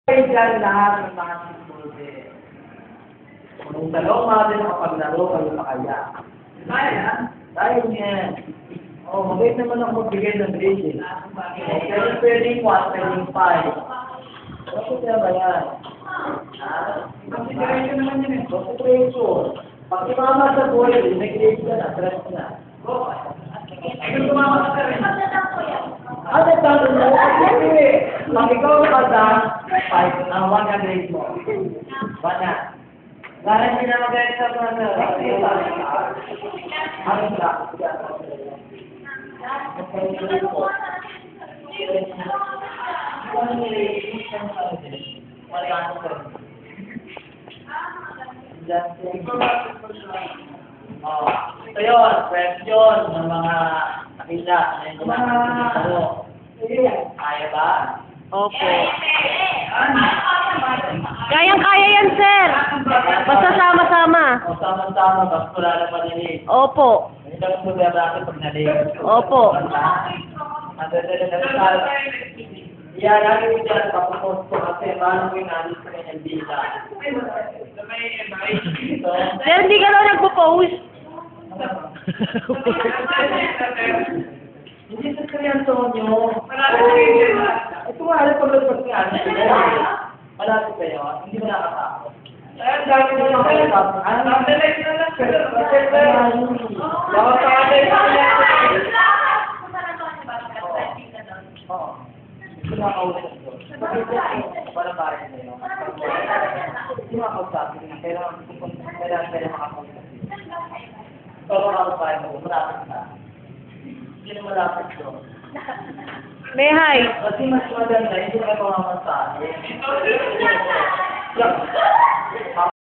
Kaya dyan lahat ng mga sipulde. Kung dalawang mga din ang paglaro, kayo pa kaya. Kaya? Kaya niyan. Oh, mabait naman ako magbigay ng grade. Pero pwedeng 1, pwedeng 5. Ano kaya ba yan? Consideration naman yun eh. Consideration. Pag tumama sa boy, may grade ka na, stress na. Kung tumama ka rin. Ano sabi mo? Kasi, pag ikaw ka sa 5, ang 1 ka grade mo. 1 na. Garang hindi na mag-grade sa mga ano sa? Ito yun, question ng mga nakita na yung mga kaya ba? Opo. Kayang-kaya yan, sir. Basta sama-sama. O sama-sama, basta wala na panilig. Opo. Hindi lang po ba natin pag nalig? Opo. Yan, lagi ko dyan, papapost ko kasi paano ko inalis ko na yung data. Sir, hindi ka daw nagpo-post. Hindi sa seryoso nyo. Ito nga, alam ko lang pag nga. Malapit kayo, hindi mo nakatakot. Ang dami na lang kayo. Ang dami na lang kayo. Baka sa atin na lang. Oo. Hindi mo nakausap ko. Wala pa rin kayo. Hindi mo nakausap ko. Kailangan makakausap. Pero makakausap mo, malapit na. Hindi na malapit ko. May hi. Kasi mas maganda, hindi ka mamasahe.